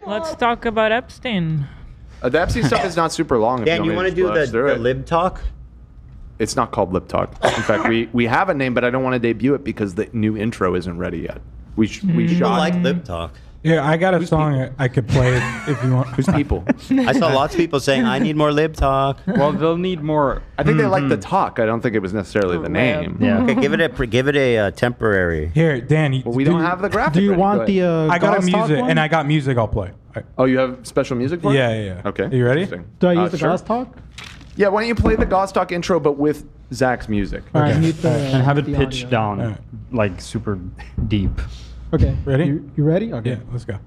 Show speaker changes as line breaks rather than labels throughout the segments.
Let's talk about Epstein.
The Epstein stuff is not super long.
Dan, you want to do the lib talk?
It's not called lip talk. In fact, we have a name, but I don't want to debut it because the new intro isn't ready yet. We
People
shot.
like lib talk.
Yeah, I got a song I could play if you want.
Who's people?
I saw lots of people saying, I need more lib talk.
Well, they'll need more.
I think they like the talk. I don't think it was necessarily the name.
Yeah. Okay, give it a temporary.
Here, Dan.
Well, we don't have the graphic.
Do you
ready.
want the?
I got a
Gauze Talk
music,
one?
and I got music. I'll play.
Oh, you have special music for it?
Yeah.
Okay.
Are you ready?
Interesting.
Do I use the
sure.
Gauze Talk?
Yeah, why don't you play the Gauze Talk intro, but with Zach's music?
All right, mute the,
And have it
the
pitched
audio.
down,
Alright.
like super deep.
Okay.
Ready?
You ready? Okay.
Yeah, let's go.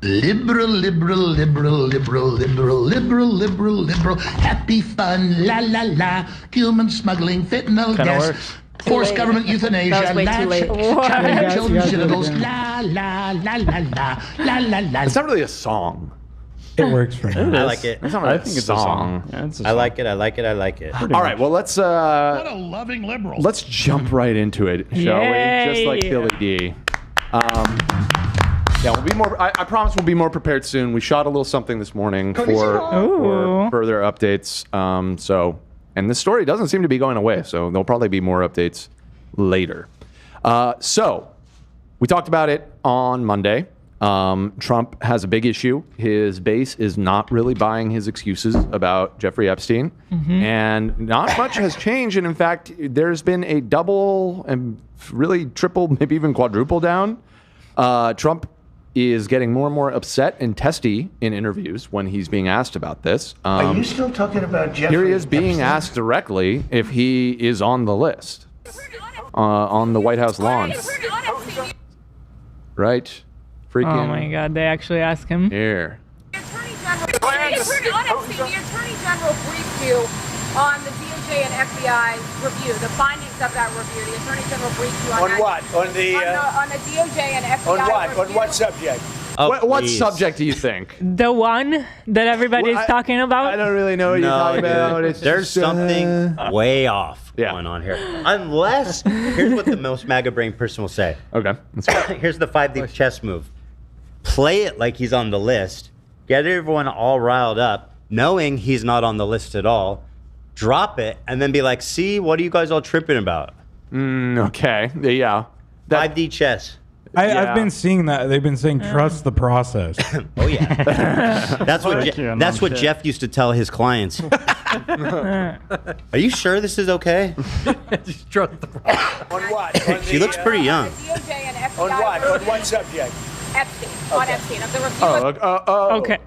Liberal, liberal, liberal, liberal, liberal, liberal, liberal, liberal, happy fun, la la la, human smuggling, fentanyl gas, forced government euthanasia,
That was way too late.
chopping
What?
children's
You gotta
genitals,
do it
la la la la la, la la la.
It's not really a song.
It works for me.
I like it.
It's not really
I think it's a song. Yeah, it's a
I
song.
like it. I like it. I like it.
All right, well, let's
What a loving liberal.
let's jump right into it, shall we? Just like
Yay.
Billy D. Yeah, we'll be more. I promise we'll be more prepared soon. We shot a little something this morning for
Ooh.
further updates. And this story doesn't seem to be going away, so there'll probably be more updates later. So we talked about it on Monday. Trump has a big issue. His base is not really buying his excuses about Jeffrey Epstein, and not much has changed. And in fact, there's been a double and really triple, maybe even quadruple down. Trump is getting more and more upset and testy in interviews when he's being asked about this.
Are you still talking about Jeffrey?
Here he is being asked directly if he is on the list on the White House lawn. Right? Freaking
Oh my God! They actually asked him.
here.
The Attorney General briefed you on the DOJ and FBI review, the findings of that review. The Attorney General briefed you on
On
that.
what? On the
DOJ and FBI
on what?
review.
On what subject?
Oh,
What
please.
subject do you think?
The one that everybody is talking about.
I don't really know what you're
No,
talking about.
dude.
It's
There's
just,
something way off
Yeah.
going on here. Unless, here's what the most MAGA brain person will say.
Okay. Let's go.
Here's the 5D chess move. Play it like he's on the list. Get everyone all riled up, knowing he's not on the list at all. Drop it, and then be like, see, what are you guys all tripping about?
Okay. Yeah.
5D chess.
Yeah.
I've been seeing that. They've been saying trust the process.
Oh, yeah. That's what,
Yeah,
that's
no
what
shit.
Jeff used to tell his clients. Are you sure this is okay?
On what? On
She looks pretty young.
DOJ and FBI
On what? On
review
what subject?
Epstein. On Epstein. Of the review.
Okay.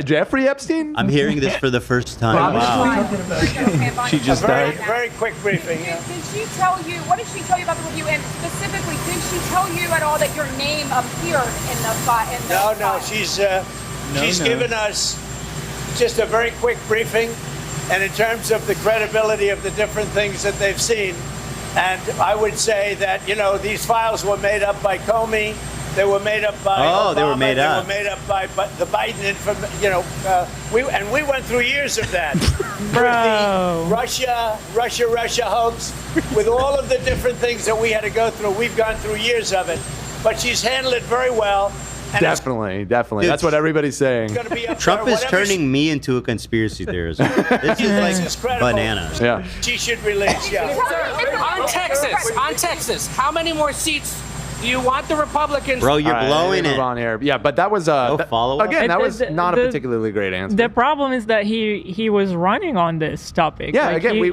Jeffrey Epstein?
I'm hearing this for the first time. Wow.
She just
Very,
died.
very quick briefing.
Did she tell you, what did she tell you about the review? And specifically, did she tell you at all that your name appeared in the file?
No. She's given us just a very quick briefing, and in terms of the credibility of the different things that they've seen, and I would say that these files were made up by Comey. They were made up by Obama,
they were made up.
They were made up by the Biden information. We went through years of that.
Bro.
With the Russia hoax, with all of the different things that we had to go through. We've gone through years of it, but she's handled it very well. And
Definitely.
Dude,
That's what everybody's saying.
It's gonna be up
Trump
there,
is
whatever
turning me into a conspiracy theorist. This is
This is
like
credible.
bananas.
Yeah.
She should release. Yeah.
On Texas, how many more seats do you want the Republicans?
Bro, you're
All right,
blowing
move
it.
on here. Yeah, but that was
follow-up?
again. That
It-
was
the-
not
the-
a particularly great answer.
The problem is that he was running on this topic.
Yeah,
Like,
again,
he-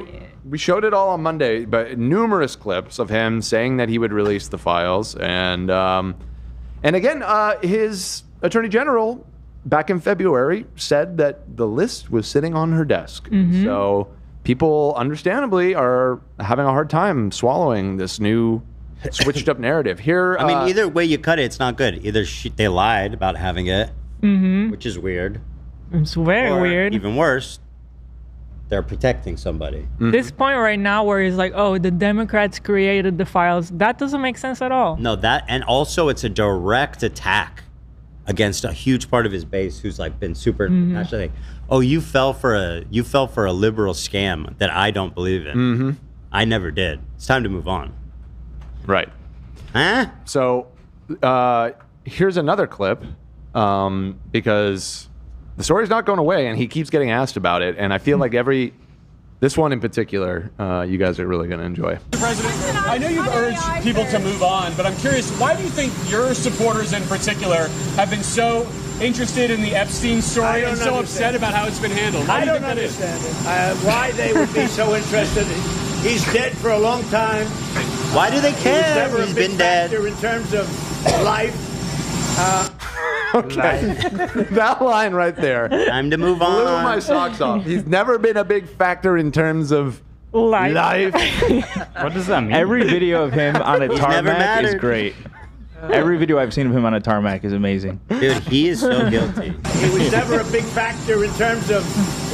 we showed it all on Monday, but numerous clips of him saying that he would release the files, and again, his attorney general back in February said that the list was sitting on her desk. So people, understandably, are having a hard time swallowing this new switched up narrative. Here,
I mean, either way you cut it, it's not good. Either they lied about having it, which is weird.
It's very
or
weird.
Even worse, they're protecting somebody.
This point right now where he's like, oh, the Democrats created the files, that doesn't make sense at all.
No, that, and also it's a direct attack against a huge part of his base who's like been super actually like, oh, you fell for a liberal scam that I don't believe in. I never did. It's time to move on.
right.
Huh?
So here's another clip because the story's not going away, and he keeps getting asked about it. And I feel like this one in particular, you guys are really going to enjoy.
Mr. President, I know you've urged people to move on, but I'm curious, why do you think your supporters in particular have been so interested in the Epstein story and so upset about how it's been handled? Why
I
do you
don't
think that is?
understand it. Why they would be so interested. He's dead for a long time.
Why do they
He was
care?
never
He's
a big
been dead.
factor in terms of life.
Okay. That line right there
Time to move
blew
on.
my socks off. He's never been a big factor in terms of life.
What does that mean?
Every video of him on a
never
tarmac is
mattered.
great. Every video I've seen of him on a tarmac is amazing.
Dude, he is so guilty.
He was never a big factor in terms of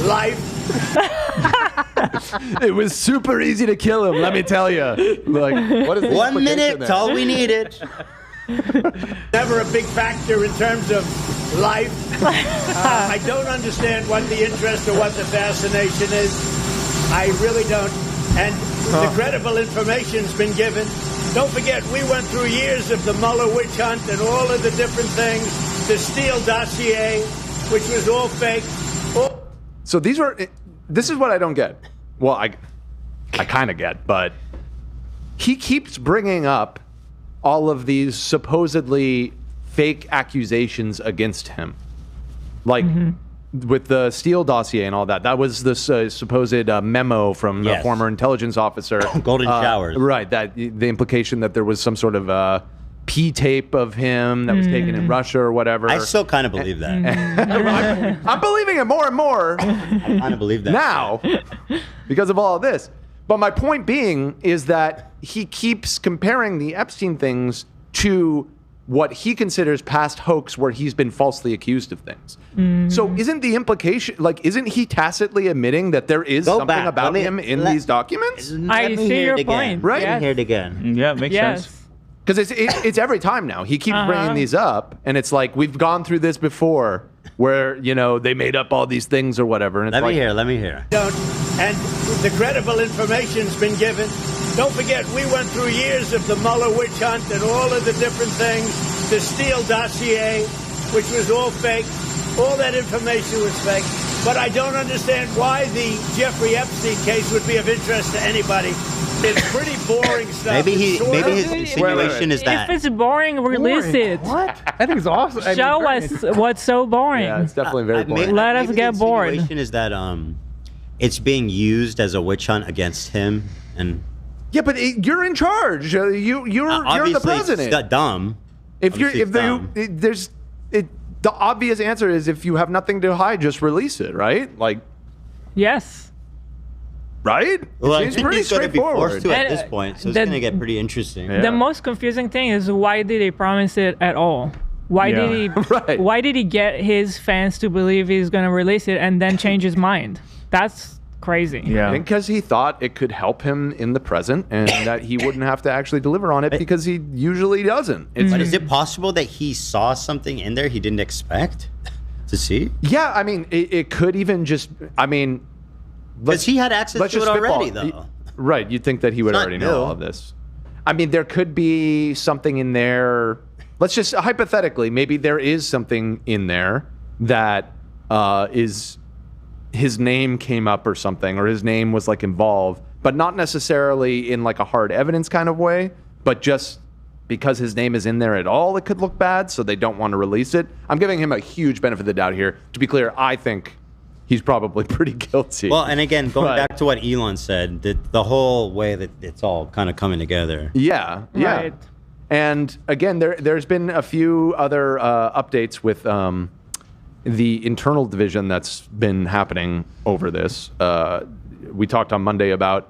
life.
It was super easy to kill him, let me tell you. Like, what is the
1 minute,
implication
that's
there?
all we needed.
Never a big factor in terms of life. I don't understand what the interest or what the fascination is. I really don't. And the credible information's been given. Don't forget, we went through years of the Mueller witch hunt and all of the different things. The Steele dossier, which was all fake.
So this is what I don't get. Well, I kind of get, but he keeps bringing up all of these supposedly fake accusations against him. Like with the Steele dossier and all that. That was this supposed memo from the
Yes.
former intelligence officer.
Golden showers.
Right, that the implication that there was some sort of P-tape of him that was taken in Russia or whatever.
I still kind of believe that.
I'm believing it more and more.
I kind of believe that.
Now because of all of this. But my point being is that he keeps comparing the Epstein things to what he considers past hoax where he's been falsely accused of things. So isn't the implication, like, isn't he tacitly admitting that there is
Go
something
back.
about
Let me-
him in
let-
these documents?
I
Let me
see
hear
your
it again.
point.
Right?
Let me
Yes.
hear it again.
Yeah, it makes
Yes.
sense.
Because it's every time now. He keeps bringing these up, and it's like, we've gone through this before where, they made up all these things or whatever. And it's
Let
like,
me hear.
And the credible information's been given. Don't forget, we went through years of the Mueller witch hunt and all of the different things. The Steele dossier, which was all fake. All that information was fake. But I don't understand why the Jeffrey Epstein case would be of interest to anybody. It's pretty boring stuff.
Maybe
It's sort
maybe
of-
his insinuation is that.
If it's boring, release it.
What? I think it's awesome. I mean,
Show
great.
us what's so boring.
Yeah, it's definitely very boring.
Let us
maybe
get
the
bored.
insinuation is that it's being used as a witch hunt against him, and
Yeah, but you're in charge. You're the
obviously
president.
it's dumb.
If you're,
Obviously
if
it's
the,
dumb.
there's, the obvious answer is if you have nothing to hide, just release it, right? Like,
Yes.
right?
Well, I
It seems
think
pretty
he's going to be forced
straightforward.
to at
And,
this point, so it's
the-
going to get pretty interesting.
Yeah.
The most confusing thing is why did he promise it at all? Why
Yeah.
did he?
Right.
Why did he get his fans to believe he's gonna release it and then change his mind? That's crazy.
Yeah.
Because he thought it could help him in the present and that he wouldn't have to actually deliver on it because he usually doesn't. It's,
But is it possible that he saw something in there he didn't expect to see?
yeah, I mean, it could even just, I mean,
Because he had access to it
spitball.
already, though.
Right, you'd think that he would
not
already
new.
know all of this. I mean, there could be something in there. Let's just hypothetically, maybe there is something in there that is his name came up or something, or his name was like involved, but not necessarily in like a hard evidence kind of way, but just because his name is in there at all, it could look bad, so they don't want to release it. I'm giving him a huge benefit of the doubt here. To be clear, I think he's probably pretty guilty.
Well, and again, going
Right.
back to what Elon said, the whole way that it's all kind of coming together.
Yeah, yeah.
Right.
And again, there's been a few other updates with the internal division that's been happening over this. We talked on Monday about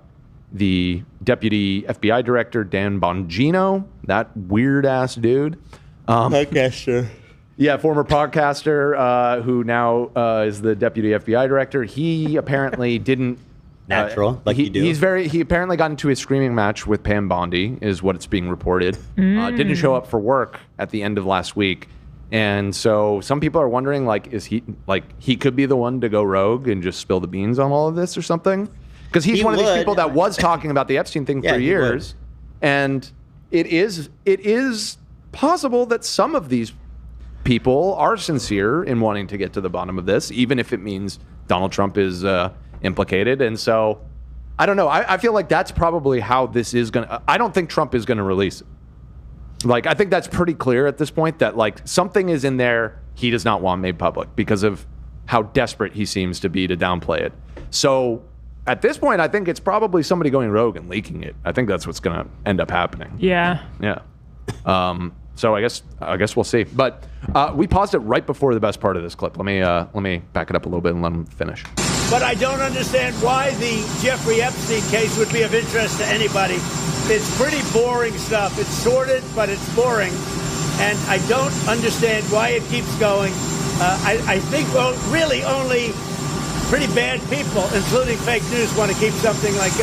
the deputy FBI director, Dan Bongino, that weird ass dude.
Podcaster.
Yeah, former podcaster who now is the deputy FBI director. He apparently didn't.
Natural, like you do.
He apparently got into a screaming match with Pam Bondi, is what it's being reported. Didn't show up for work at the end of last week. And so some people are wondering, like, is he could be the one to go rogue and just spill the beans on all of this or something? Because he's
He
one of these
would.
people that was talking about the Epstein thing
Yeah,
for
he
years. And it is possible that some of these people are sincere in wanting to get to the bottom of this, even if it means Donald Trump is implicated. And so, I don't know. I feel like that's probably how this is going to... I don't think Trump is going to release it. Like, I think that's pretty clear at this point that, like, something is in there he does not want made public because of how desperate he seems to be to downplay it. So, at this point, I think it's probably somebody going rogue and leaking it. I think that's what's going to end up happening.
Yeah.
Yeah. So I guess we'll see. But we paused it right before the best part of this clip. Let me back it up a little bit and let him finish.
But I don't understand why the Jeffrey Epstein case would be of interest to anybody. It's pretty boring stuff. It's sordid, but it's boring. And I don't understand why it keeps going. I think, well, really only pretty bad people, including fake news, want to keep something like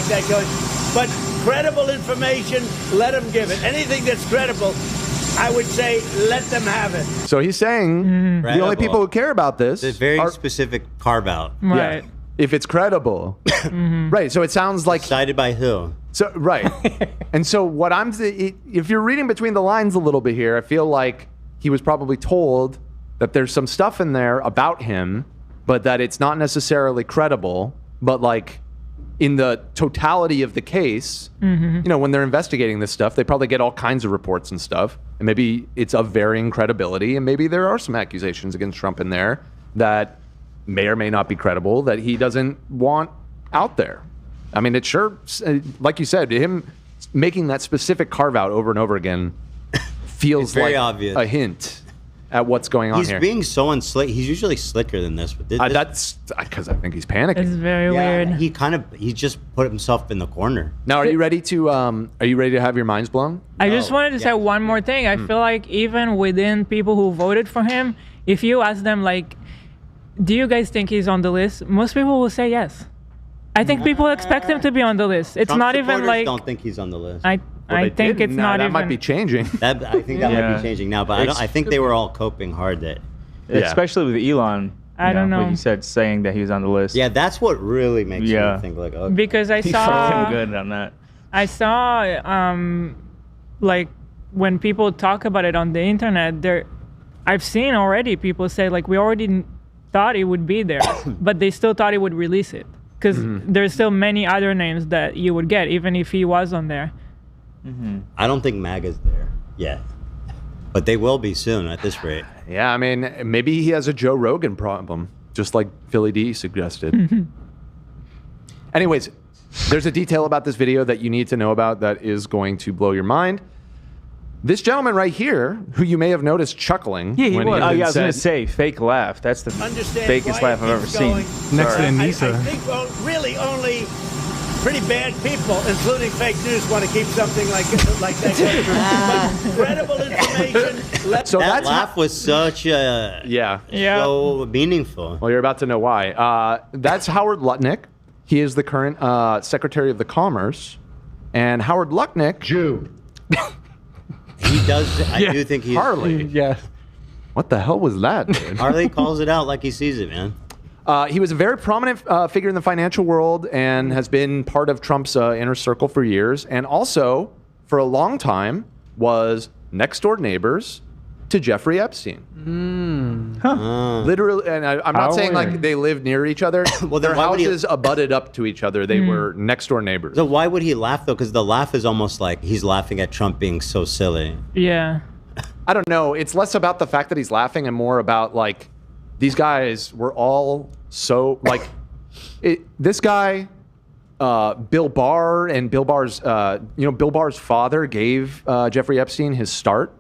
that going. But credible information, let them give it. Anything that's credible, I would say let them have it.
So he's saying the only people who care about this
It's a very specific carve out.
Right.
Yeah, if it's credible. Right. So it sounds like
Cited by who?
So right. And so what if you're reading between the lines a little bit here, I feel like he was probably told that there's some stuff in there about him, but that it's not necessarily credible, but like in the totality of the case, you know, when they're investigating this stuff, they probably get all kinds of reports and stuff. And maybe it's of varying credibility. And maybe there are some accusations against Trump in there that may or may not be credible that he doesn't want out there. I mean, it's sure, like you said, him making that specific carve out over and over again feels
very
like
obvious.
a hint at what's going on
He's
here.
being so unslick. He's usually slicker than this. But
That's because I think he's panicking.
It's very weird.
He just put himself in the corner.
Now, are you ready to have your minds blown?
I just wanted to say one more thing. I feel like even within people who voted for him, if you ask them, like, do you guys think he's on the list? Most people will say yes. I think people expect him to be on the list. It's
Trump
not even
supporters
like...
don't think he's on the list.
I think it's not
that
even...
might be changing.
I think that might be changing now, but I think they were all coping hard that.
Especially with Elon.
I don't know.
What you said, saying that he was on the list.
Yeah, that's what really makes me think like, okay.
Because I
He
saw...
fucked him good on that.
I saw, like, when people talk about it on the internet, I've seen already people say, like, we already thought it would be there, but they still thought he would release it. Because there's still many other names that you would get, even if he was on there.
I don't think MAGA's there yet. But they will be soon at this rate.
Yeah, I mean, maybe he has a Joe Rogan problem, just like Philly D suggested. Anyways, there's a detail about this video that you need to know about that is going to blow your mind. This gentleman right here, who you may have noticed chuckling.
Yeah, he
when
was. I was
said,
going to say, fake laugh. That's the
Understand
fakest
why
laugh
it
I've ever
keeps
seen.
going.
Next to
I
Anissa.
think, well, really only pretty bad people, including fake news, want to keep something like that going. But credible information.
So
That
that's
laugh was such a so meaningful.
Well, you're about to know why. That's Howard Lutnick. He is the current Secretary of the Commerce, and Howard Lutnick,
Jew.
He does. I do think he's
Harley.
Yeah.
What the hell was that, dude?
Harley calls it out like he sees it, man.
He was a very prominent figure in the financial world and has been part of Trump's inner circle for years, and also for a long time was next door neighbors to Jeffrey Epstein. Literally, and I'm not saying like they lived near each other. Well, their houses abutted up to each other. They were next door neighbors.
So why would he laugh though? Because the laugh is almost like he's laughing at Trump being so silly.
Yeah.
I don't know. It's less about the fact that he's laughing and more about like these guys were all so like this guy, Bill Barr, and Bill Barr's Bill Barr's father gave Jeffrey Epstein his start.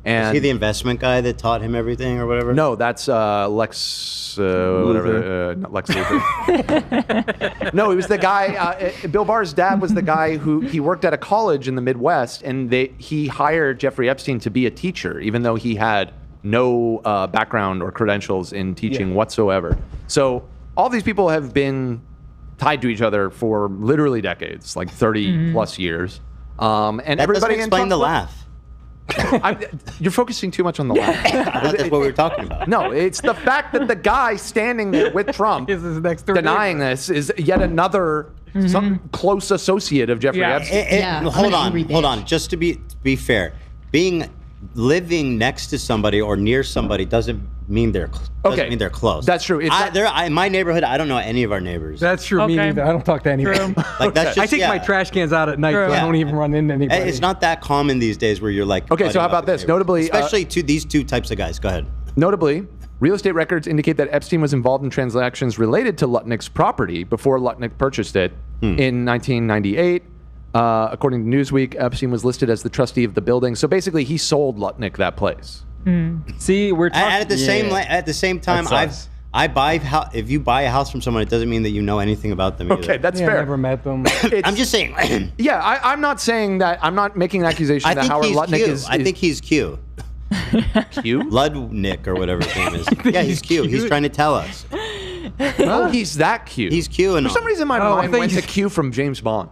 And
is he the investment guy that taught him everything or whatever?
No, that's Lex whatever, not Lex Luthor. No, he was the guy. Bill Barr's dad was the guy who he worked at a college in the Midwest, and he hired Jeffrey Epstein to be a teacher, even though he had no background or credentials in teaching whatsoever. So all these people have been tied to each other for literally decades, like 30 plus years. And
that
everybody
doesn't explain the
Trump's
laugh.
You're focusing too much on the laugh.
I thought that's what we were talking about.
No, it's the fact that the guy standing there with Trump denying this is yet another some close associate of Jeffrey Epstein.
Hold on. Just to be fair, being living next to somebody or near somebody doesn't mean they're close.
That's true.
In my neighborhood, I don't know any of our neighbors.
That's true. Me neither. I don't talk to anyone.
Like that's just,
I take my trash cans out at night, so I don't even run into anybody.
It's not that common these days where you're like.
Okay, so how about this? Notably,
especially to these two types of guys. Go ahead.
Notably, real estate records indicate that Epstein was involved in transactions related to Lutnick's property before Lutnick purchased it in 1998. According to Newsweek, Epstein was listed as the trustee of the building. So basically, he sold Lutnick that place.
See, we're talking
at the same time. If you buy a house from someone, it doesn't mean that you know anything about them.
Okay, that's fair.
Never met them.
I'm just saying.
I'm not saying that. I'm not making an accusation that Howard Lutnick is.
I think he's Q.
Q?
Ludnick or whatever his name is. Yeah, he's Q. He's trying to tell us.
Oh, he's that Q.
He's Q. And
for some reason, my mind went to Q from James Bond.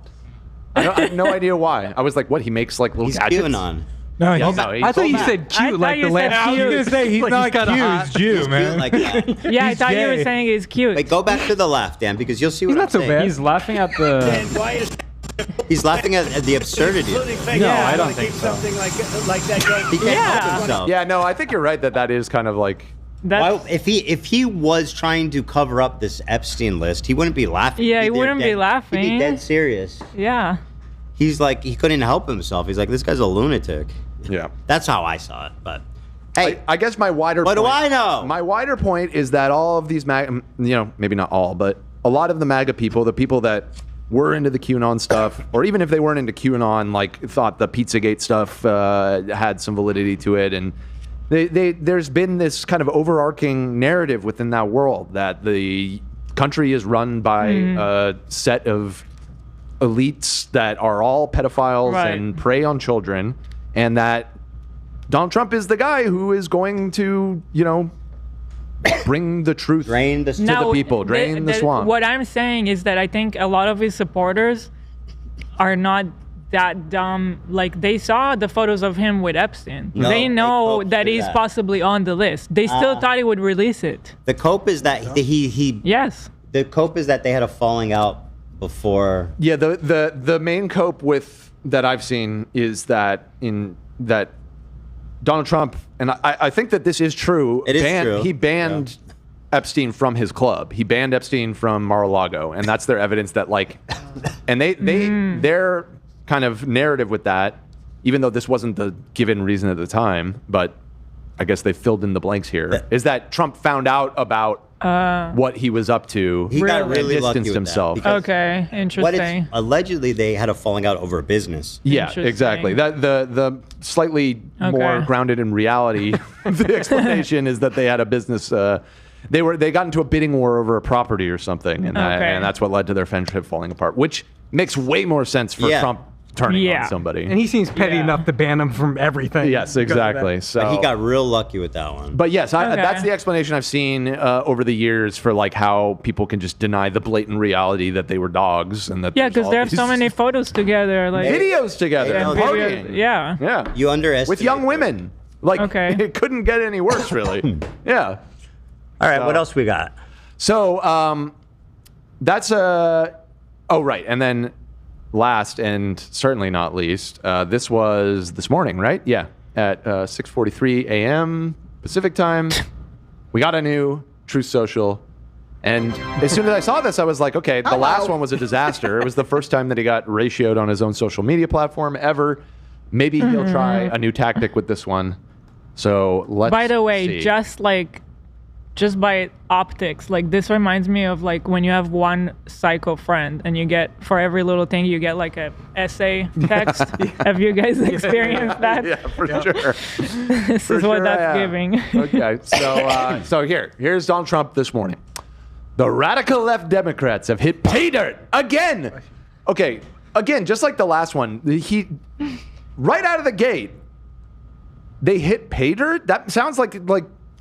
I have no idea why. I was like, what? He makes like little gadgets?
QAnon.
No,
I thought you said cute like the last.
I was gonna say he's not cute. He's Jew, man.
Like that.
Yeah, I thought you were saying he's cute.
Wait, go back to the left, Dan, because you'll see what I'm saying.
Bad. He's laughing at the.
He's laughing at the absurdity.
No, I don't think so.
Something like that going.
He can't help himself.
Yeah, no, I think you're right that is kind of like.
Why, if he was trying to cover up this Epstein list, he wouldn't be laughing.
Yeah, he wouldn't be laughing.
He'd be dead serious.
Yeah.
He's like, he couldn't help himself. He's like, this guy's a lunatic.
Yeah.
That's how I saw it. But hey,
I guess my wider
what
point,
do I know?
My wider point is that all of these MAGA, maybe not all, but a lot of the MAGA people, the people that were into the QAnon stuff, or even if they weren't into QAnon, like thought the Pizzagate stuff had some validity to it, and there's been this kind of overarching narrative within that world that the country is run by a set of elites that are all pedophiles and prey on children, and that Donald Trump is the guy who is going to, bring the truth to the people, drain the swamp.
What I'm saying is that I think a lot of his supporters are not that dumb. Like, they saw the photos of him with Epstein.
No,
they know that he's possibly on the list. They still thought he would release it.
The cope is that
Yes.
The cope is that they had a falling out before.
Yeah, the main cope that I've seen is that Donald Trump, and I think that this is true.
It is true.
He banned Epstein from his club. He banned Epstein from Mar-a-Lago, and that's their evidence that and their kind of narrative with that, even though this wasn't the given reason at the time, but I guess they filled in the blanks here, is that Trump found out about what he was up to.
He got really
and
lucky
distanced
with
himself.
that
Okay, interesting.
Allegedly, they had a falling out over business.
Yeah, exactly. That the slightly more grounded in reality, the explanation is that they had a business. They got into a bidding war over a property or something, and that's what led to their friendship falling apart. Which makes way more sense for Trump turning on somebody.
And he seems petty enough to ban him from everything.
Yes, exactly. So
But he got real lucky with that one.
But yes, that's the explanation I've seen over the years for how people can just deny the blatant reality that they were dogs and that.
Yeah, because they have so many photos together,
videos together, and partying.
Yeah.
You underestimate
with young women. It couldn't get any worse, really. Yeah.
All right, what else we got?
So that's oh right, and then last and certainly not least, this was this morning, right? Yeah, at 6:43 a.m. Pacific time, we got a new Truth Social, and as soon as I saw this, I was like, okay, the last one was a disaster. It was the first time that he got ratioed on his own social media platform ever. Maybe he'll try a new tactic with this one. So let's.
By the way,
see.
just by optics, this reminds me of when you have one psycho friend and you get, for every little thing, you get a essay text. Have you guys experienced that?
Yeah, for sure.
This is what that's giving.
Okay, so here's Donald Trump this morning. The radical left Democrats have hit pay dirt again. Okay, again, just like the last one, he right out of the gate, they hit pay dirt. That sounds like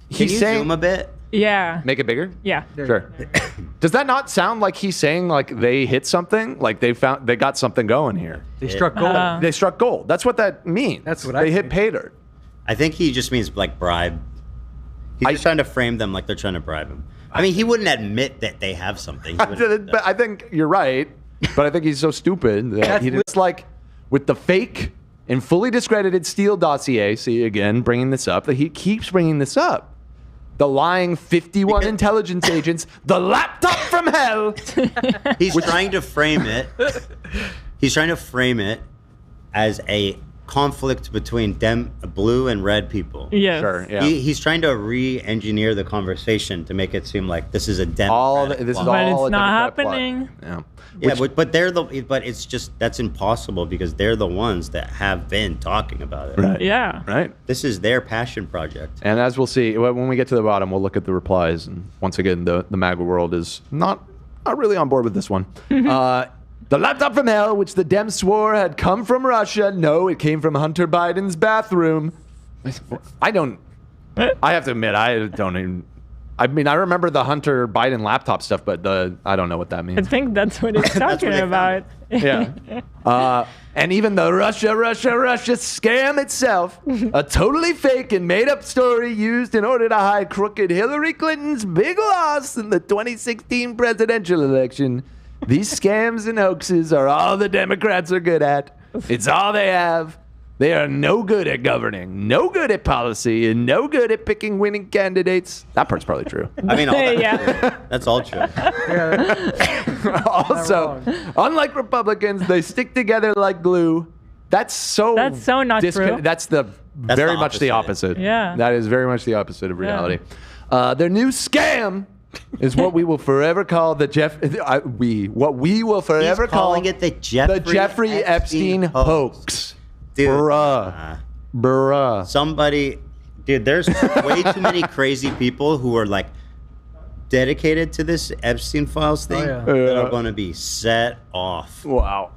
he's saying.
Zoom a bit?
Yeah.
Make it bigger?
Yeah.
Sure. Does that not sound like he's saying they hit something? They got something going here.
They struck gold.
They struck gold. That's what that means.
That's what
they hit pay dirt.
I think he just means bribe. He's just trying to frame them like they're trying to bribe him. I mean, he wouldn't admit that they have something.
But I think you're right. But I think he's so stupid that he just with the fake in fully discredited Steele dossier. See, again, bringing this up. He keeps bringing this up. The lying 51 intelligence agents, the laptop from hell.
He's trying to frame it. He's trying to frame it as a conflict between blue and red people.
Yes.
Sure, yeah.
He's trying to re-engineer the conversation to make it seem like this is a Democratic
This is
plot.
But
all
it's
a
not
Democrat plot.
happening.
Yeah.
Yeah, but it's just that's impossible because they're the ones that have been talking about it.
Right.
Yeah.
Right.
This is their passion project.
And as we'll see, when we get to the bottom, we'll look at the replies. And once again, the MAGA world is not really on board with this one. The laptop from hell, which the Dems swore had come from Russia. No, it came from Hunter Biden's bathroom. I have to admit, I don't even. I mean, I remember the Hunter Biden laptop stuff, but I don't know what that
I
means.
think that's what he's talking about.
Yeah. And even the Russia scam itself, a totally fake and made up story used in order to hide crooked Hillary Clinton's big loss in the 2016 presidential election. These scams and hoaxes are all the Democrats are good at. It's all they have. They are no good at governing, no good at policy, and no good at picking winning candidates. That part's probably true.
I mean, all that's
Yeah.
true. That's all true.
Also, unlike Republicans, they stick together like glue. That's so
not true.
That's very much the opposite.
Yeah.
That is very much the opposite of reality. Their new scam is what we will forever call the what we will forever
He's calling it the Jeffrey
Epstein hoax.
Dude,
Bruh.
Somebody, dude, there's way too many crazy people who are like dedicated to this Epstein files thing that are going to be set off.
Wow.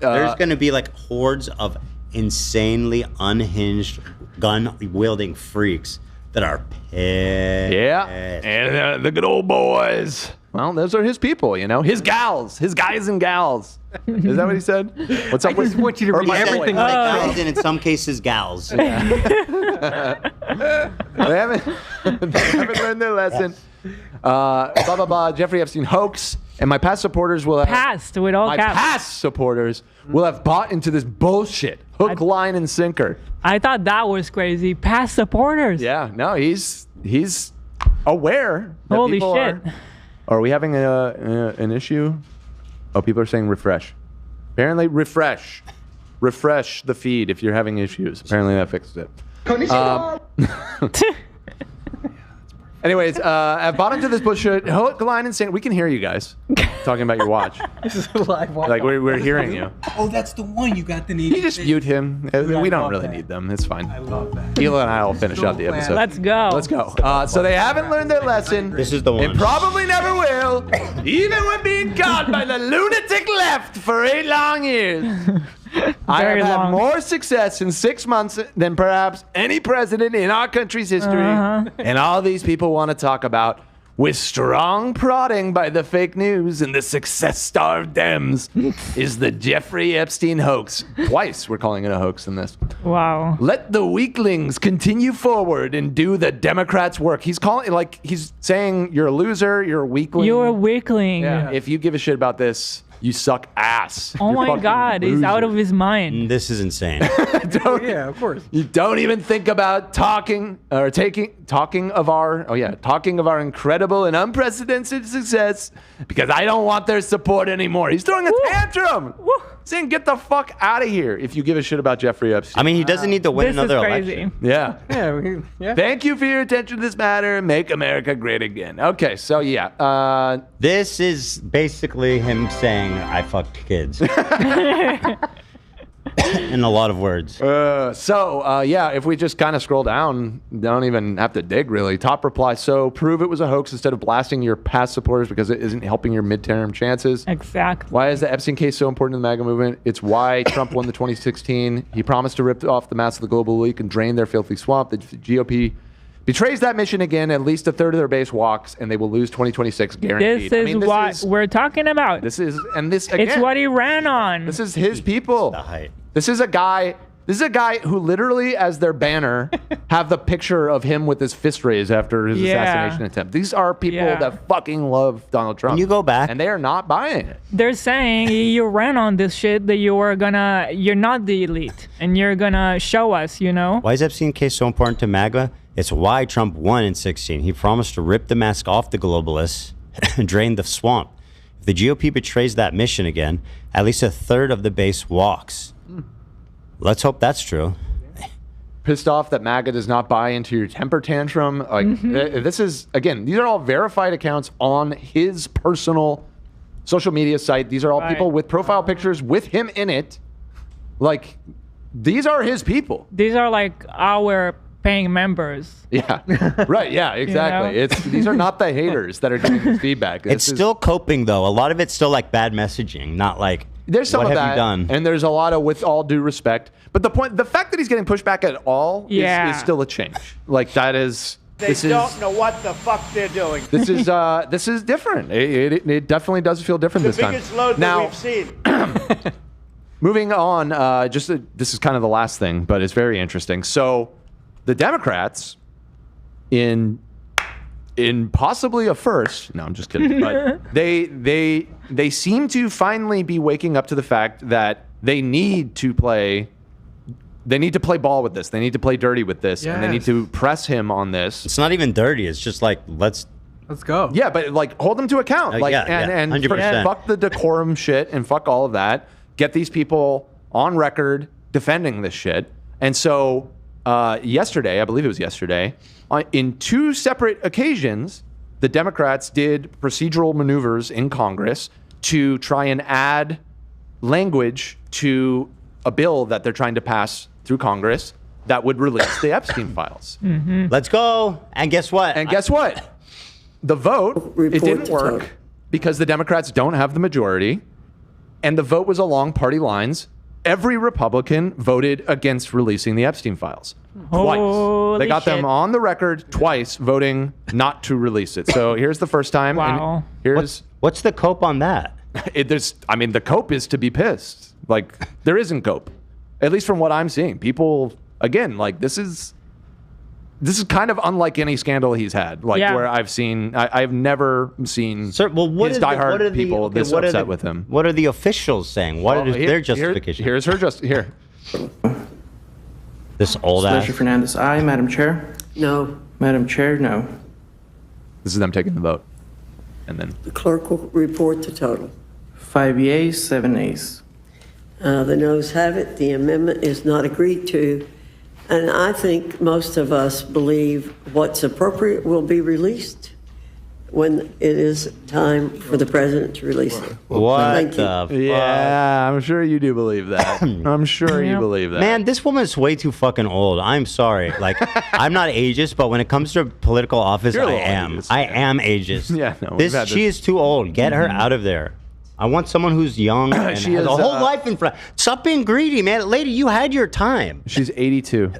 There's going to be like hordes of insanely unhinged gun-wielding freaks that are pissed.
Yeah, and the good old boys. Well, those are his people, his gals, his guys and gals. Is that what he said? What's up?
I just want you to read everything.
Like guys and in some cases gals.
They haven't learned their lesson. Blah blah blah. Jeffrey Epstein hoax, and my past supporters will have
with all caps.
Past supporters will have bought into this bullshit, hook, line, and sinker.
I thought that was crazy. Past supporters.
Yeah, no, he's aware. That
Holy
people
shit.
Are we having an issue? Oh, people are saying refresh. Apparently, refresh the feed if you're having issues. Apparently, that fixes it. Anyways, I've bought into this bullshit. Hook, line, and sinker. We can hear you guys talking about your watch.
This is a live watch.
Like we're hearing you.
Oh, that's the one you got the need.
You just mute him. We don't really need them. It's fine.
I love that.
Hila and I will finish out the episode.
Let's go.
Let's go. So they haven't learned their lesson.
This is the one.
And probably never will, even when being caught by the lunatic left for 8 long years. I have had more success in 6 months than perhaps any president in our country's history. And all these people want to talk about, with strong prodding by the fake news and the success-starved Dems, is the Jeffrey Epstein hoax. Twice we're calling it a hoax in this.
Wow.
Let the weaklings continue forward and do the Democrats' work. He's calling, he's saying you're a loser, you're a weakling.
You're a weakling.
Yeah. If you give a shit about this, you suck ass.
Oh
You're
my
fucking
God, he's out of his mind.
This is insane.
Yeah, of course.
You don't even think about talking of our incredible and unprecedented success because I don't want their support anymore. He's throwing a tantrum. Saying, get the fuck out of here if you give a shit about Jeffrey Epstein.
I mean, he doesn't need to win another election.
Yeah.
Yeah.
Thank you for your attention to this matter. Make America great again. Okay, so yeah.
This is basically him saying, I fucked kids. In a lot of words.
If we just kind of scroll down, don't even have to dig really. Top reply. So prove it was a hoax instead of blasting your past supporters because it isn't helping your midterm chances.
Exactly.
Why is the Epstein case so important to the MAGA movement? It's why Trump won the 2016. He promised to rip off the mass of the global elite and drain their filthy swamp. The GOP betrays that mission again. At least a third of their base walks, and they will lose 2026 guaranteed.
This is what we're talking about.
This is, and this again.
It's what he ran on.
This is his people. This is a guy This is a guy who literally, as their banner, have the picture of him with his fist raised after his assassination attempt. These are people that fucking love Donald Trump.
When you go back,
and they are not buying it.
They're saying you ran on this shit that you're not the elite and you're gonna show us, you know?
Why is Epstein case so important to MAGA? It's why Trump won in 2016. He promised to rip the mask off the globalists and drain the swamp. If the GOP betrays that mission again, at least a third of the base walks. Let's hope that's true.
Pissed off that MAGA does not buy into your temper tantrum. Like this is, again, these are all verified accounts on his personal social media site. These are all people with profile pictures with him in it. Like, these are his people.
These are like our paying members.
Yeah, right. Yeah, exactly.
You know?
These are not the haters that are giving this feedback.
It's still coping, though. A lot of it's still like bad messaging, not like,
there's some
what
of
have
that,
you done?
and there's a lot of with all due respect. But the fact that he's getting pushed back at all is still a change. Like that is.
They don't know what the fuck they're doing.
This is different. It definitely does feel different this time.
The biggest load that we've seen.
Moving on, this is kind of the last thing, but it's very interesting. So, the Democrats, in possibly a first, no, I'm just kidding, but they seem to finally be waking up to the fact that they need to play ball with this. They need to play dirty with this, and they need to press him on this.
It's not even dirty. It's just like, let's
go.
Yeah, but like hold them to account. And
100%.
fuck the decorum shit and fuck all of that. Get these people on record defending this shit. And so yesterday, I believe it was yesterday, in two separate occasions, the Democrats did procedural maneuvers in Congress to try and add language to a bill that they're trying to pass through Congress that would release the Epstein files.
Let's go. And guess what?
The vote, it didn't work because the Democrats don't have the majority, and the vote was along party lines. Every Republican voted against releasing the Epstein files. Twice. They got them on the record twice voting not to release it. So here's the first time.
Wow.
And
what's the cope on that?
The cope is to be pissed. Like, there isn't cope. At least from what I'm seeing. People, again, like, this is kind of unlike any scandal he's had. Like, where I've never seen his diehard people this upset with him.
What are the officials saying? What is their justification?
Here's her here.
This old ass.
Senator Fernandez, aye. Madam Chair?
No.
Madam Chair, no.
This is them taking the vote. And then
The clerk will report the total.
5 yeas, 7 nays.
The noes have it. The amendment is not agreed to. And I think most of us believe what's appropriate will be released when it is time for the president to release it.
What the fuck?
Yeah, I'm sure you do believe that. I'm sure you believe that.
Man, this woman's way too fucking old. I'm sorry. Like, I'm not ageist, but when it comes to political office, I am. I am ageist.
Yeah, no.
She is too old. Get her out of there. I want someone who's young and
She
has
is,
a whole life in front. Stop being greedy, man. Lady, you had your time.
She's 82.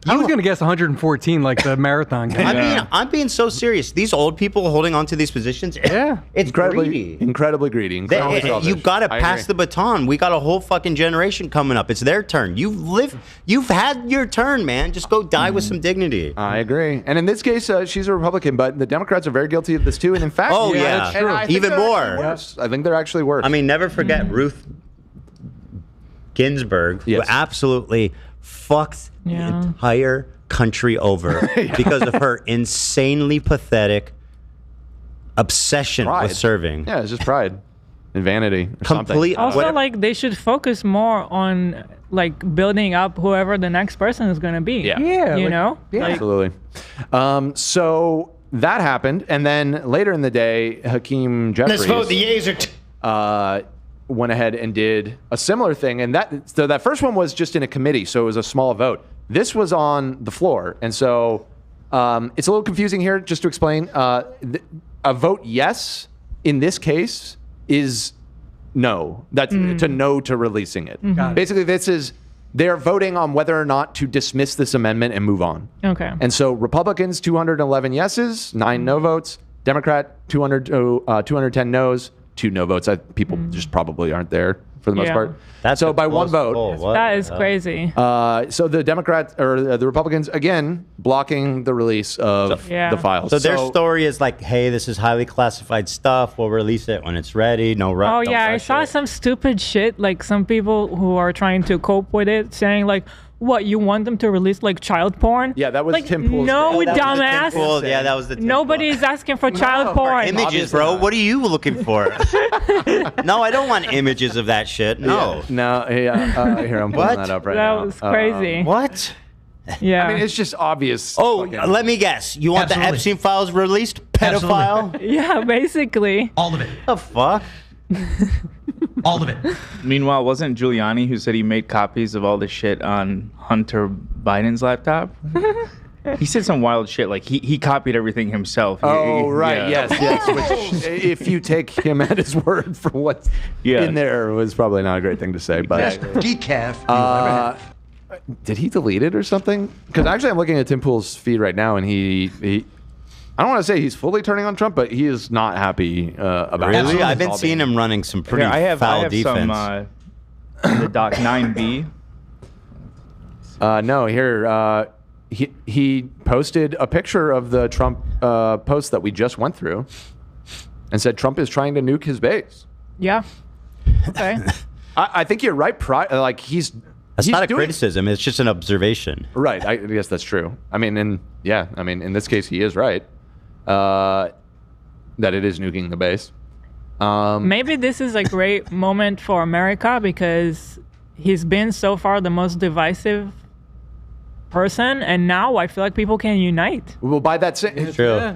I was going to guess 114, like the marathon guy.
I'm being so serious. These old people holding on to these positions, it's greedy.
Incredibly greedy. Incredibly selfish.
You got to
I
pass
agree.
the baton. We got a whole fucking generation coming up. It's their turn. You've had your turn, man. Just go die with some dignity.
I agree. And in this case, she's a Republican, but the Democrats are very guilty of this too. And in fact,
that's true.
and I think
Even
they're
more.
actually worse. I think they're actually worse.
I mean, never forget Ruth Ginsburg, who absolutely fucked the entire country over because of her insanely pathetic obsession with serving.
Yeah, it's just pride and vanity. Or something.
Also, like, they should focus more on like building up whoever the next person is going to be. You know? Like,
Absolutely. So that happened, and then later in the day, Hakeem Jeffries.
Let's vote. The yeas are.
Went ahead and did a similar thing, and that first one was just in a committee, so it was a small vote. This was on the floor, and so it's a little confusing here. Just to explain, a vote yes in this case is no. That's to no to releasing it. Basically, they're voting on whether or not to dismiss this amendment and move on.
Okay.
And so Republicans 211 yeses, 9 no votes. Democrat 210 no's, 2 no votes. People just probably aren't there for the most
Yeah.
part.
That's
so
a
by one
close
vote.
poll. What
That
the
is
hell?
crazy.
So the Democrats or the Republicans again blocking the release of
Yeah.
the files.
So their story is like, hey, this is highly classified stuff. We'll release it when it's ready. No rush.
Oh yeah, I saw some stupid shit. Like some people who are trying to cope with it, saying like, "What you want them to release like child porn?"
Yeah, that was
like,
Tim Pool's.
No,
that was the Tim
dumbass.
Pool- yeah, that was the Tim
Nobody is asking for child porn.
Images, bro. What are you looking for? No, I don't want images of that shit. No.
No, yeah. Here, I'm pulling
What?
that up right
That
now.
was crazy.
What?
Yeah.
I mean, it's just obvious.
Oh,
fucking-
let me guess. You want
Absolutely.
the Epstein files released? Pedophile?
yeah, basically.
All of it.
The fuck?
All of it.
Meanwhile, wasn't Giuliani who said he made copies of all the shit on Hunter Biden's laptop? He said some wild shit, like he copied everything himself.
Oh, right.
Yeah.
Yes. Which, if you take him at his word for what's in there, was probably not a great thing to say. But
decaf.
Did he delete it or something? Because actually, I'm looking at Tim Pool's feed right now, and he I don't want to say he's fully turning on Trump, but he is not happy about it.
Really? I've been seeing him running some pretty
I have
foul defense.
Some, the Doc 9B.
No, here he posted a picture of the Trump post that we just went through, and said Trump is trying to nuke his base.
Yeah. Okay.
I think you're right. Like he's
not a
doing-
criticism. It's just an observation.
Right. I guess that's true. I mean, in this case, he is right. That it is nuking the base.
Maybe this is a great moment for America because he's been so far the most divisive person, and now I feel like people can unite.
Well, by that same,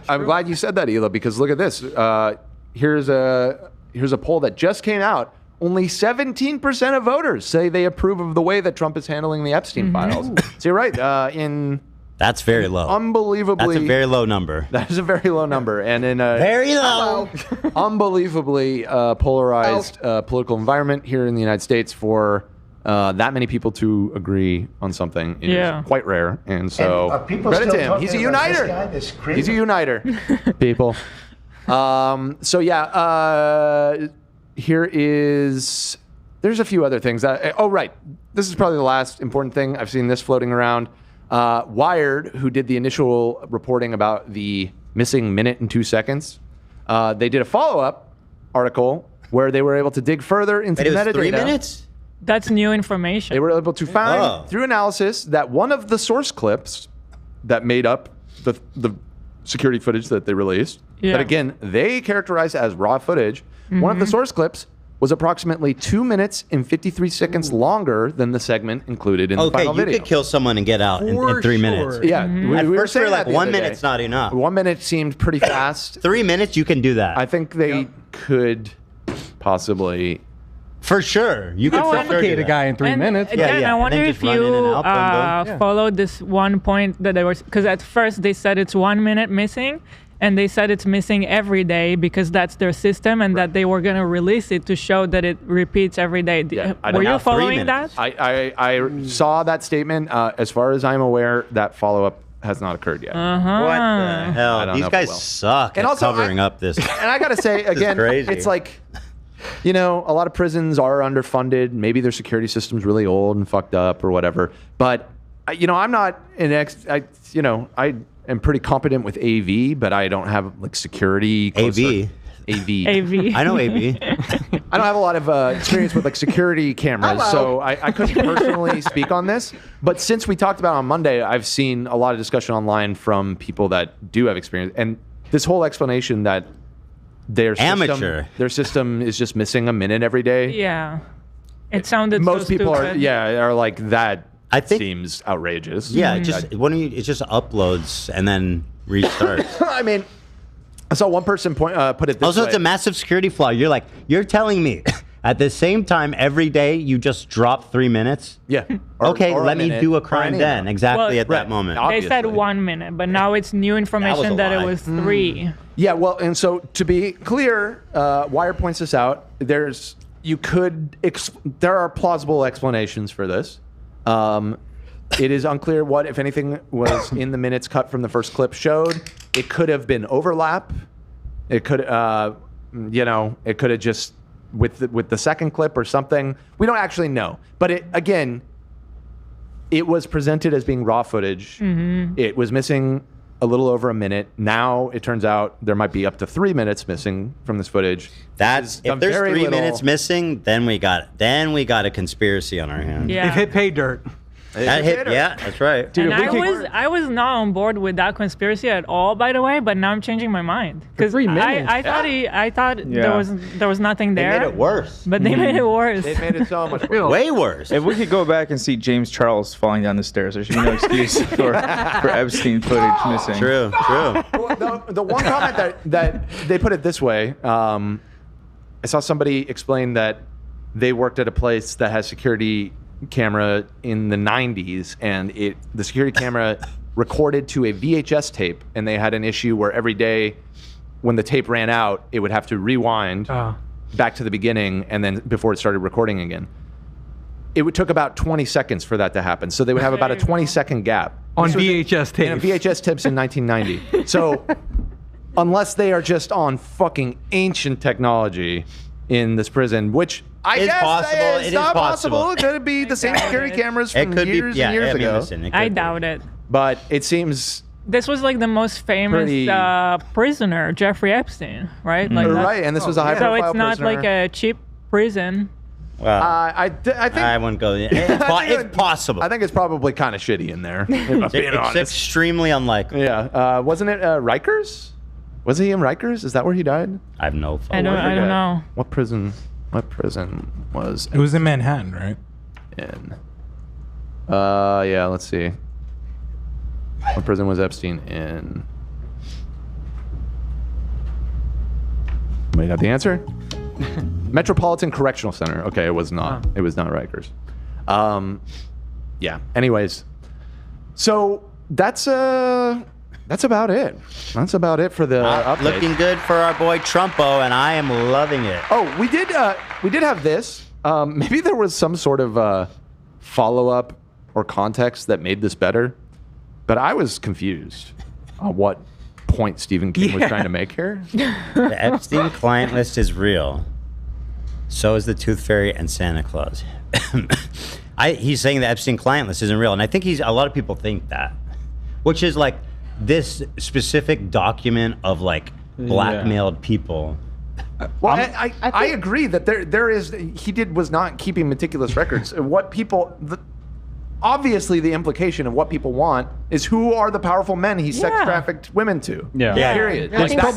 I'm glad you said that, Hila, because look at this. Here's a poll that just came out. Only 17% of voters say they approve of the way that Trump is handling the Epstein files. So you're right.
That's very low.
Unbelievably,
That's a very low number.
That is a very low number, and in a
Very low.
unbelievably polarized political environment here in the United States, for that many people to agree on something is quite rare. And so
are people
credit
still
to him. He's a
talking about this
uniter.
guy, this creep?
He's a uniter. People. So yeah, here is. There's a few other things. Oh right, this is probably the last important thing. I've seen this floating around. Wired, who did the initial reporting about the missing minute and 2 seconds, they did a follow-up article where they were able to dig further into the metadata.
3 minutes?
That's new information.
They were able to find through analysis that one of the source clips that made up the security footage that they released, that again they characterized as raw footage, one of the source clips was approximately 2 minutes and 53 seconds longer than the segment included in the final video.
You could kill someone and get out in 3 minutes.
Yeah,
At
we were
first we
saying
were like,
that the
1
other day.
minute's not enough.
1 minute seemed pretty fast.
3 minutes, you can do that.
I think they could possibly.
For sure. You could
suffocate a guy in 3 minutes.
Again, I wonder if you
Yeah.
followed this one point that there was, because at first they said it's 1 minute missing, and they said it's missing every day because that's their system, and that they were going to release it to show that it repeats every day. Were you following that?
I saw that statement. As far as I'm aware, that follow-up has not occurred yet.
What the hell?
I don't
These
know if it
guys
will.
suck
And
at
also,
covering up this.
And I got to say,
This is
again,
crazy.
it's like, a lot of prisons are underfunded. Maybe their security system's really old and fucked up or whatever. But, I'm not an I am pretty competent with AV, but I don't have like security.
AV.
AV.
I know AV.
I don't have a lot of experience with like security cameras, so I couldn't personally speak on this. But since we talked about it on Monday, I've seen a lot of discussion online from people that do have experience, and this whole explanation that their system is just missing a minute every day.
Yeah. It sounded
Most
so
people
stupid.
are like that.
I think
seems outrageous.
Yeah, it just uploads and then restarts.
I mean, I saw one person put it this
Also,
way.
it's a massive security flaw. You're telling me at the same time every day you just drop 3 minutes?
Yeah.
Okay,
or a
let me
minute,
do a
or
crime
any
then.
amount.
Exactly
Well,
at that moment.
They said 1 minute, but now it's new information that
lie.
it was 3.
Yeah, well, and so to be clear, Wire points this out. There are plausible explanations for this. It is unclear what, if anything, was in the minutes cut from the first clip showed. It could have been overlap. It could, it could have just with the second clip or something. We don't actually know. But it was presented as being raw footage. It was missing a little over a minute. Now it turns out there might be up to 3 minutes missing from this footage.
If there's 3 minutes missing, then we got a conspiracy on our hands.
Yeah.
They've hit pay dirt.
Yeah, that's right.
Dude, and I was not on board with that conspiracy at all, by the way. But now I'm changing my mind because I thought there was nothing there.
They made it worse.
But they made it worse.
They made it so much
worse. Way worse.
If we could go back and see James Charles falling down the stairs, there should be no excuse for Epstein footage missing.
True.
Well, the one comment that they put it this way, I saw somebody explain that they worked at a place that has security camera in the 90s, and the security camera recorded to a VHS tape, and they had an issue where every day when the tape ran out, it would have to rewind back to the beginning and then before it started recording again. It took about 20 seconds for that to happen. So they would have about a 20-second gap.
On VHS tapes.
VHS tapes in 1990. So unless they are just on fucking ancient technology in this prison, which I guess
possible.
It's not possible. It could be the same security cameras from years and years ago.
I doubt it.
But it seems...
This was like the most famous prisoner, Jeffrey Epstein, right? Like
right, and this was a high-profile prisoner.
So it's not like a cheap prison.
Well,
I think
I wouldn't go. It's possible.
I think it's probably kind of shitty in there. If I'm being honest.
It's extremely unlikely.
Yeah, wasn't it Rikers? Was he in Rikers? Is that where he died?
I have no.
I don't know.
What prison was?
It was in Manhattan, right?
In. Yeah. Let's see. What prison was Epstein in? Anybody got the answer? Metropolitan Correctional Center. Okay, it was not. It was not Rikers. Yeah. Anyways, so that's about it. That's about it for the update.
Looking good for our boy Trumpo, and I am loving it.
Oh, we did have this. Maybe there was some sort of follow-up or context that made this better, but I was confused on what point Stephen King was trying to make here.
The Epstein client list is real. So is the Tooth Fairy and Santa Claus. He's saying the Epstein client list isn't real, and I think a lot of people think that, which is like this specific document of like blackmailed people.
Well, I agree that there is. He was not keeping meticulous records. What people. Obviously, the implication of what people want is who are the powerful men he sex trafficked women to.
Yeah.
Period.
I think
That's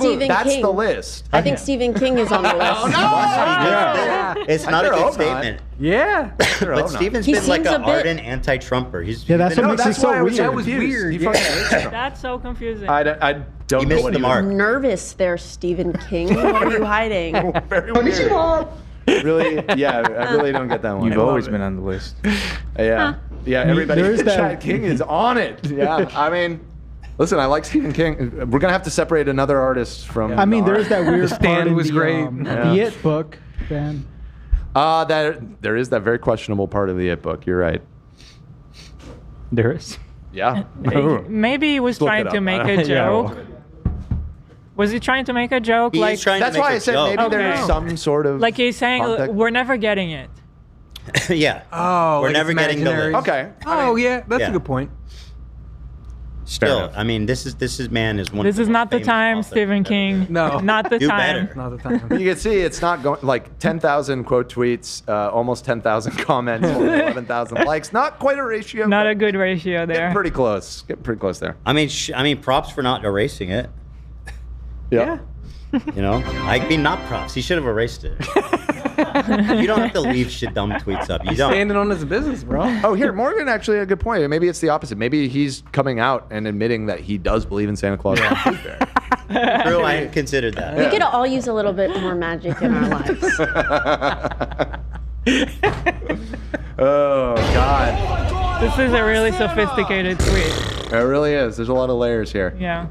King.
the list.
I think Stephen King is on the list.
It's not a good statement.
Yeah.
But Stephen's
He
been like
seems
an
a bit-
ardent anti-Trumper.
That's what makes it so weird.
That was weird. He fucking hates Trump.
That's so confusing.
I don't know what
the mark.
Nervous there, Stephen King. What are you hiding?
Very weird. Really? Yeah, I really don't get that one.
You've always been on the list.
Yeah. Yeah, everybody
There's
in
that-
chat, King is on it. Yeah, I mean, listen, I like Stephen King. We're going to have to separate another artist from...
I mean, there's that weird
Stand
part in
was
the,
great.
The It book, Ben.
There is that very questionable part of the It book. You're right.
There is.
Yeah.
Maybe he was
Look
trying
it
to
up.
make a joke. Was he trying to make a joke?
He's
Like
trying to
That's
make
why
a
I said
joke.
maybe there is
Okay.
some sort of...
like he's saying,
context.
we're never getting it.
Yeah.
Oh,
We're
like
never
it's
getting the
imaginary.
list.
Okay.
Oh, yeah. That's
Yeah.
a good point.
Still,
enough.
I mean, this is man is one.
This
of the
is not the
famous
time,
authors
Stephen
ever.
King.
No.
Not the
Do
time.
better.
Not the time.
You can see it's not going... Like 10,000 quote tweets, almost 10,000 comments, 11,000 likes. Not quite a ratio.
Not
but
a good ratio there.
Getting pretty close. Getting pretty close there.
I mean, props for not erasing it.
Yeah.
You know, I mean, not props. He should have erased it. You don't have to leave shit dumb tweets up. You don't.
Standing on his business, bro.
Oh, here, Morgan actually had a good point. Maybe it's the opposite. Maybe he's coming out and admitting that he does believe in Santa Claus.
True, I hadn't considered that.
We could all use a little bit more magic in our lives.
Oh, God.
This is a really sophisticated tweet.
It really is. There's a lot of layers here.
Yeah.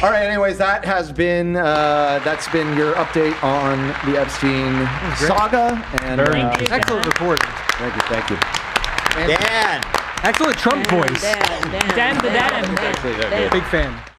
All right, anyways, that's been your update on the Epstein saga. And
Thank you, Dan.
Excellent reporting.
Thank you.
Dan.
Excellent Trump voice.
Dan.
Dan the Dan.
Actually, they're good.
Big fan.